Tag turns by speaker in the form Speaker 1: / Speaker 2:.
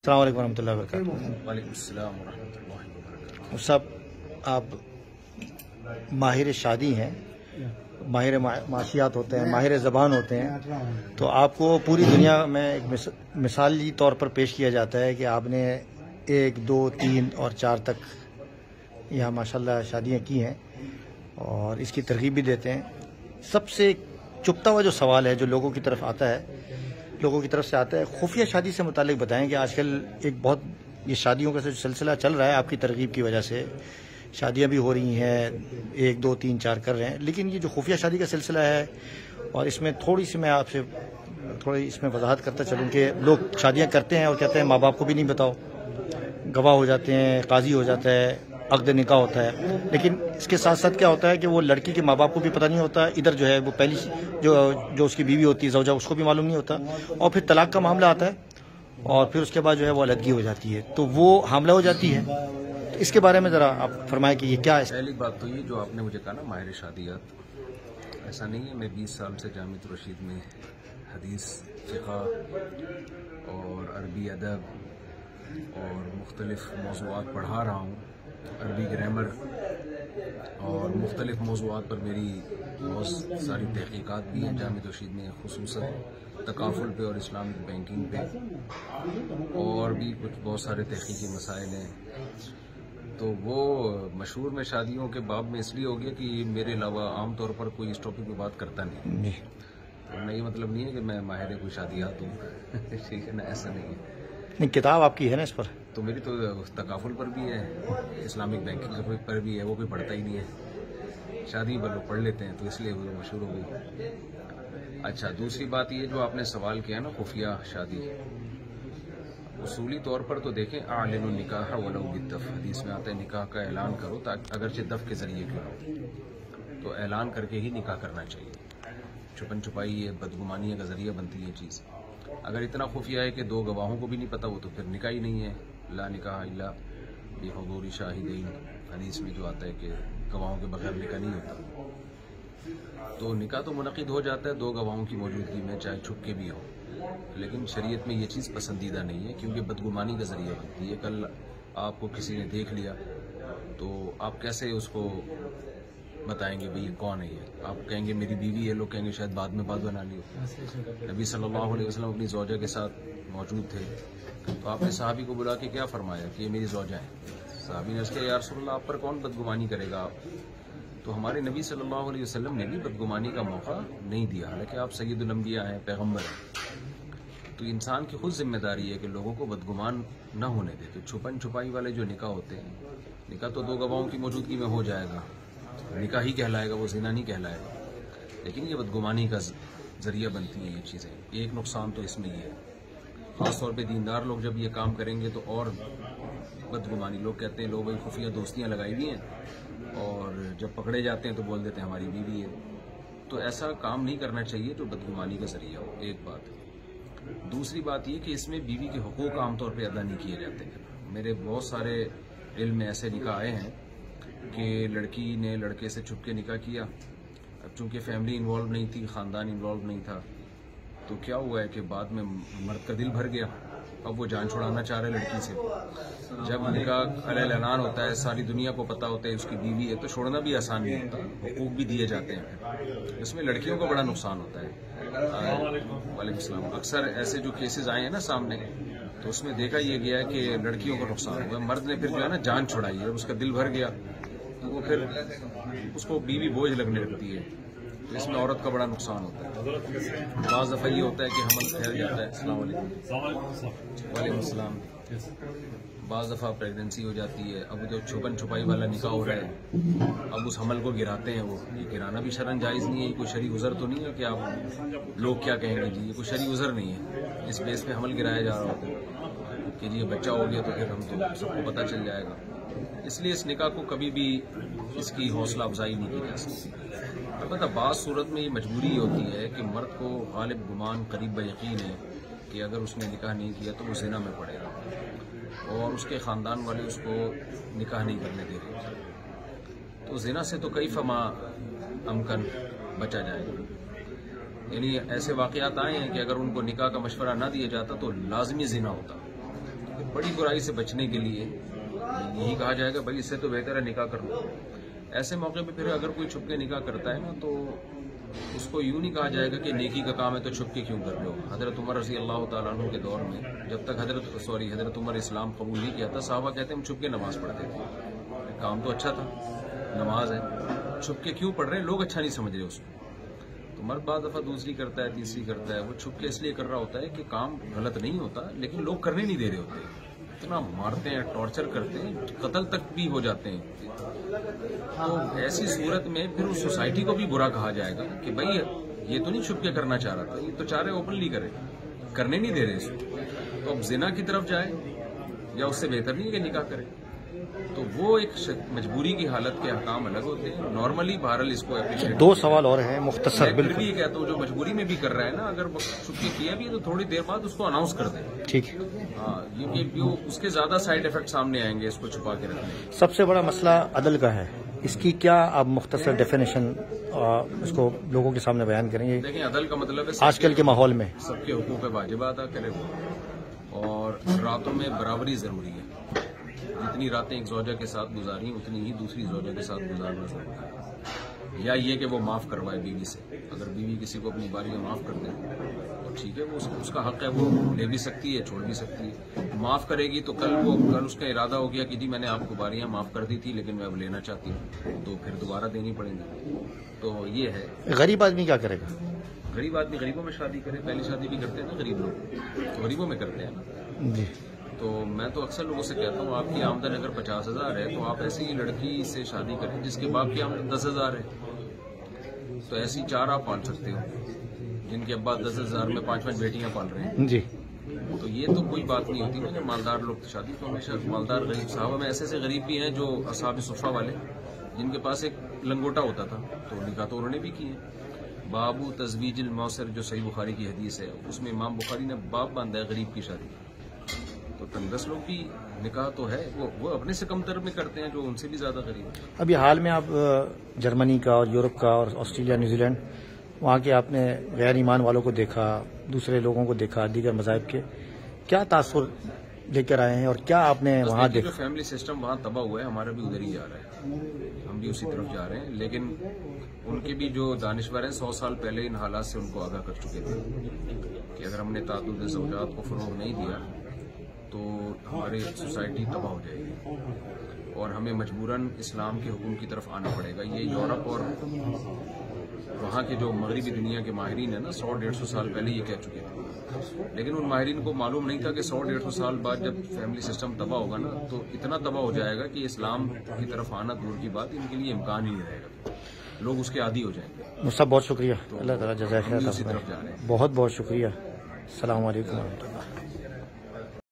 Speaker 1: السلام علیکم ورحمۃ اللہ وبرکاتہ۔
Speaker 2: وعلیکم السلام ورحمۃ اللہ وبرکاتہ۔
Speaker 1: صاحب آپ ماہر شادی ہیں، ماہر معاشیات ہوتے ہیں، ماہر زبان ہوتے ہیں، تو آپ کو پوری دنیا میں ایک مثالی طور پر پیش کیا جاتا ہے کہ آپ نے 1، 2، 3 اور 4 تک یہاں ماشاءاللہ شادیاں کی ہیں اور اس کی ترغیب بھی دیتے ہیں۔ سب سے چپتا ہوا جو سوال ہے جو لوگوں کی طرف سے آتا ہے، خفیہ شادی سے متعلق بتائیں کہ آج کل ایک بہت یہ شادیوں کا جو سلسلہ چل رہا ہے آپ کی ترغیب کی وجہ سے شادیاں بھی ہو رہی ہیں، 1، 2، 3، 4 کر رہے ہیں، لیکن یہ جو خفیہ شادی کا سلسلہ ہے اور اس میں تھوڑی سی میں آپ سے اس میں وضاحت کرتا چلوں کہ لوگ شادیاں کرتے ہیں اور کہتے ہیں ماں باپ کو بھی نہیں بتاؤ، گواہ ہو جاتے ہیں، قاضی ہو جاتا ہے، عقد نکاح ہوتا ہے، لیکن اس کے ساتھ ساتھ کیا ہوتا ہے کہ وہ لڑکی کے ماں باپ کو بھی پتہ نہیں ہوتا، ادھر جو ہے وہ پہلی جو اس کی بیوی ہوتی ہے زوجہ اس کو بھی معلوم نہیں ہوتا، اور پھر طلاق کا معاملہ آتا ہے اور پھر اس کے بعد جو ہے وہ علیحدگی ہو جاتی ہے، تو وہ حاملہ ہو جاتی ہے۔ تو اس کے بارے میں ذرا آپ فرمائیں کہ یہ کیا ہے؟
Speaker 2: پہلی بات تو یہ جو آپ نے مجھے کہا نا ماہر شادیات، ایسا نہیں ہے۔ میں 20 سال سے جامعۃ الرشید میں حدیث، فقہ اور عربی ادب اور مختلف موضوعات پڑھا رہا ہوں، عربی گرامر اور مختلف موضوعات پر میری بہت ساری تحقیقات بھی ہیں جامعۃ الرشید میں، خصوصاً تکافل پہ اور اسلامک بینکنگ پہ، اور بھی کچھ بہت سارے تحقیقی مسائل ہیں۔ تو وہ مشہور میں شادیوں کے باب میں اس لیے ہو گیا کہ میرے علاوہ عام طور پر کوئی اس ٹاپک پہ بات کرتا نہیں، ورنہ یہ مطلب نہیں ہے کہ میں ماہر کوئی شادیات ہوں ٹھیک ہے نا، ایسا نہیں ہے۔
Speaker 1: نہیں، کتاب آپ کی ہے نا اس پر؟
Speaker 2: تو میری تو تکافل پر بھی ہے، اسلامک بینکنگ پر بھی ہے، وہ کوئی پڑھتا ہی نہیں ہے، شادی پر لوگ پڑھ لیتے ہیں، تو اس لیے وہ مشہور ہو گئی۔ اچھا، دوسری بات یہ جو آپ نے سوال کیا نا خفیہ شادی، اصولی طور پر تو دیکھیں اعلنوا النکاح ولو بالدف، حدیث میں آتا ہے نکاح کا اعلان کرو اگرچہ دف کے ذریعے کیوں ہو، تو اعلان کر کے ہی نکاح کرنا چاہیے۔ چھپن چھپائی بدگمانی کا ذریعہ بنتی ہے چیز۔ اگر اتنا خفیہ ہے کہ 2 گواہوں کو بھی نہیں پتا، وہ تو پھر نکاح ہی نہیں ہے۔ لا نکاح الا بحضور شاہدین، حدیث میں جو آتا ہے کہ گواہوں کے بغیر نکاح نہیں ہوتا۔ تو نکاح تو منعقد ہو جاتا ہے 2 گواہوں کی موجودگی میں، چاہے چھپ کے بھی ہو، لیکن شریعت میں یہ چیز پسندیدہ نہیں ہے کیونکہ بدگمانی کا ذریعہ بنتی ہے۔ کل آپ کو کسی نے دیکھ لیا تو آپ کیسے اس کو بتائیں گے بھئی کون ہے یہ؟ آپ کہیں گے میری بیوی ہے، لوگ کہیں گے شاید بعد میں بات بنا لی ہو۔ نبی صلی اللہ علیہ وسلم اپنی زوجہ کے ساتھ موجود تھے، تو آپ نے صحابی کو بلا کے کیا فرمایا کہ یہ میری زوجہ ہے؟ صحابی نے اس کہا یا رسول اللہ آپ پر کون بدگمانی کرے گا آپ؟ تو ہمارے نبی صلی اللہ علیہ وسلم نے بھی بدگمانی کا موقع نہیں دیا، حالانکہ آپ سید الانبیاء ہیں، پیغمبر ہیں۔ تو انسان کی خود ذمہ داری ہے کہ لوگوں کو بدگمان نہ ہونے دے۔ تو چھپن چھپائی والے جو نکاح ہوتے ہیں، نکاح تو 2 گواہوں کی موجودگی میں ہو جائے گا، نکاح ہی کہلائے گا، وہ زنا نہیں کہلائے گا، لیکن یہ بدگمانی کا ذریعہ بنتی ہیں یہ چیزیں۔ ایک نقصان تو اس میں یہ ہے، خاص طور پہ دیندار لوگ جب یہ کام کریں گے تو اور بدگمانی۔ لوگ کہتے ہیں لوگ خفیہ دوستیاں لگائی ہوئی ہیں اور جب پکڑے جاتے ہیں تو بول دیتے ہیں ہماری بیوی ہے۔ تو ایسا کام نہیں کرنا چاہیے جو بدگمانی کا ذریعہ ہو، ایک بات۔ دوسری بات یہ کہ اس میں بیوی کے حقوق عام طور پہ ادا نہیں کیے جاتے ہیں۔ میرے بہت سارے علم میں ایسے نکاح آئے ہیں کہ لڑکی نے لڑکے سے چھپ کے نکاح کیا، اب چونکہ فیملی انوالو نہیں تھی، خاندان انوالو نہیں تھا، تو کیا ہوا ہے کہ بعد میں مرد کا دل بھر گیا، اب وہ جان چھڑانا چاہ رہے لڑکی سے۔ جب نکاح علیہ اعلان ہوتا ہے، ساری دنیا کو پتہ ہوتا ہے اس کی بیوی ہے، تو چھوڑنا بھی آسان نہیں ہوتا، حقوق بھی دیے جاتے ہیں۔ اس میں لڑکیوں کا بڑا نقصان ہوتا ہے۔ وعلیکم السلام۔ اکثر ایسے جو کیسز آئے ہیں نا سامنے، تو اس میں دیکھا یہ گیا ہے کہ لڑکیوں کو نقصان ہوا، مرد نے پھر جو ہے نا جان چھڑائی ہے، اس کا دل بھر گیا تو وہ پھر اس کو بیوی بوجھ لگنے لگتی ہے، تو اس میں عورت کا بڑا نقصان ہوتا ہے۔ بعض دفعہ یہ ہوتا ہے کہ حمل پھیل جاتا ہے۔ السلام علیکم۔ وعلیکم السلام۔ بعض دفعہ پریگننسی ہو جاتی ہے، اب جو چھپن چھپائی والا نکاح ہو رہا ہے، اب اس حمل کو گراتے ہیں، وہ یہ گرانا بھی شرعاً جائز نہیں ہے، یہ کوئی شرعی عذر تو نہیں ہے کہ آپ لوگ کیا کہیں گے، جی یہ کوئی شرعی عذر نہیں ہے، اس بیس پہ حمل گرایا جا رہا ہوتا ہے کہ جی یہ بچہ ہو گیا تو پھر ہم تو سب کو پتہ چل جائے گا۔ اس لیے اس نکاح کو کبھی بھی اس کی حوصلہ افزائی نہیں کی جا سکتی۔ البتہ بعض صورت میں یہ مجبوری ہوتی ہے کہ مرد کو غالب گمان قریب یقین ہے کہ اگر اس نے نکاح نہیں کیا تو وہ زنا میں پڑے گا، اور اس کے خاندان والے اس کو نکاح نہیں کرنے دے رہے، تو زنا سے تو کیف ما امکن بچا جائے گا۔ یعنی ایسے واقعات آئے ہیں کہ اگر ان کو نکاح کا مشورہ نہ دیا جاتا تو لازمی زنا ہوتا، بڑی برائی سے بچنے کے لیے یہی کہا جائے گا بھائی اس سے تو بہتر ہے نکاح کر لو. ایسے موقع پہ پھر اگر کوئی چھپ کے نکاح کرتا ہے نا تو اس کو یوں نہیں کہا جائے گا کہ نیکی کا کام ہے تو چھپ کے کیوں کر رہے ہو. حضرت عمر رضی اللہ تعالیٰ عنہ کے دور میں جب تک حضرت عمر اسلام قبول نہیں کیا تھا، صحابہ کہتے ہیں ہم چھپ کے نماز پڑھتے تھے. کام تو اچھا تھا، نماز ہے، چھپ کے کیوں پڑھ رہے ہیں، لوگ اچھا نہیں سمجھ رہے اس کو. تو مرد بعض دفعہ دوسری کرتا ہے، تیسری کرتا ہے، وہ چھپ کے اس لیے کر رہا ہوتا ہے کہ کام غلط نہیں ہوتا لیکن لوگ کرنے نہیں دے رہے ہوتے، اتنا مارتے ہیں، ٹارچر کرتے ہیں، قتل تک بھی ہو جاتے ہیں. تو ایسی صورت میں پھر اس سوسائٹی کو بھی برا کہا جائے گا کہ بھائی یہ تو نہیں چھپ کے کرنا چاہ رہا تھا، یہ تو چاہ رہے اوپنلی کرے، کرنے نہیں دے رہے اس کو. تو اب زنا کی طرف جائے یا اس سے بہتر نہیں کہ نکاح کرے. تو وہ ایک مجبوری کی حالت کے احکام الگ ہوتے ہیں. نارملی بہرحال اس کو اپریشیٹ.
Speaker 1: 2 سوال اور ہیں مختصر.
Speaker 2: بالکل یہ کہتا ہوں جو مجبوری میں بھی کر رہا ہے نا، اگر چھپ کے کیا بھی تو تھوڑی دیر بعد اس کو اناؤنس کر دیں.
Speaker 1: ٹھیک ہے.
Speaker 2: ہاں، کیونکہ اس کے زیادہ سائڈ افیکٹ سامنے آئیں گے اس کو چھپا کے رکھنے.
Speaker 1: سب سے بڑا مسئلہ عدل کا ہے، اس کی کیا آپ مختصر ڈیفینیشن اس کو لوگوں کے سامنے بیان کریں گے؟
Speaker 2: دیکھیں، عدل کا مطلب ہے
Speaker 1: آج کل کے ماحول میں
Speaker 2: سب کے حقوق واجب ادا کرے اور راتوں میں برابری ضروری ہے. جتنی راتیں ایک زوجہ کے ساتھ گزاری اتنی ہی دوسری زوجہ کے ساتھ گزارنا ضروری ہے. یا یہ کہ وہ معاف کروائے بیوی سے، اگر بیوی کسی کو اپنی باری میں معاف کر دے تو ٹھیک ہے، وہ اس کا حق ہے، وہ لے بھی سکتی ہے، چھوڑ بھی سکتی ہے. معاف کرے گی تو کل اس کا ارادہ ہو گیا کہ جی میں نے آپ کو باریاں معاف کر دی تھی لیکن میں اب لینا چاہتی ہوں، تو پھر دوبارہ دینی پڑیں گی. تو یہ ہے.
Speaker 1: غریب آدمی کیا کرے گا؟
Speaker 2: غریب آدمی غریبوں میں شادی کرے. پہلی شادی بھی کرتے ہیں نا غریب لوگ، غریبوں میں کرتے ہیں نا.
Speaker 1: جی.
Speaker 2: تو میں تو اکثر لوگوں سے کہتا ہوں آپ کی آمدن اگر 50,000 ہے تو آپ ایسی لڑکی سے شادی کریں جس کے باپ کی آمدن 10,000 ہے. تو ایسی 4 آپ پال سکتے ہو جن کے ابا 10,000 میں 5 بیٹیاں پال رہے ہیں.
Speaker 1: جی.
Speaker 2: تو یہ تو کوئی بات نہیں ہوتی نا کہ مالدار لوگ شادی تو ہمیشہ مالدار غریب. صحابہ میں ایسے غریب بھی ہیں جو اصحاب صفہ والے جن کے پاس ایک لنگوٹا ہوتا تھا تو نکاح تو انہوں نے بھی کیے. بابو تزویج الموسر جو صحیح بخاری کی حدیث ہے اس میں امام بخاری نے باب باندھا ہے غریب کی شادی. تو تنگس لوگ بھی نکاح تو ہے وہ اپنے سے کم تر میں کرتے ہیں جو ان سے بھی زیادہ غریب ہیں.
Speaker 1: ابھی حال میں آپ جرمنی کا اور یورپ کا اور آسٹریلیا، نیوزی لینڈ، وہاں کے آپ نے غیر ایمان والوں کو دیکھا، دوسرے لوگوں کو دیکھا، دیگر مذاہب کے، کیا تاثر لے کر آئے ہیں اور کیا آپ نے وہاں دیکھا؟
Speaker 2: جو فیملی سسٹم وہاں تباہ ہوا ہے ہمارا بھی ادھر ہی جا رہا ہے، ہم بھی اسی طرف جا رہے ہیں. لیکن ان کے بھی جو دانشور ہیں 100 سال پہلے ان حالات سے ان کو آگاہ کر چکے تھے کہ اگر ہم نے تعدد زوجات کو فروغ نہیں دیا تو ہماری سوسائٹی تباہ ہو جائے گی اور ہمیں مجبوراً اسلام کے حکم کی طرف آنا پڑے گا. یہ یورپ اور وہاں کے جو مغربی دنیا کے ماہرین ہیں نا 100-150 سال پہلے یہ کہہ چکے تھے. لیکن ان ماہرین کو معلوم نہیں تھا کہ 100-150 سال بعد جب فیملی سسٹم تباہ ہوگا نا تو اتنا تباہ ہو جائے گا کہ اسلام کی طرف آنا دور کی بات، ان کے لیے امکان ہی نہیں رہے گا، لوگ اس کے عادی ہو جائیں گے.
Speaker 1: مصطفیٰ بہت شکریہ، اللہ تعالیٰ جزائے خیر.
Speaker 2: اسی طرف جا رہے ہیں.
Speaker 1: بہت بہت شکریہ. السلام علیکم و رحمۃ اللہ.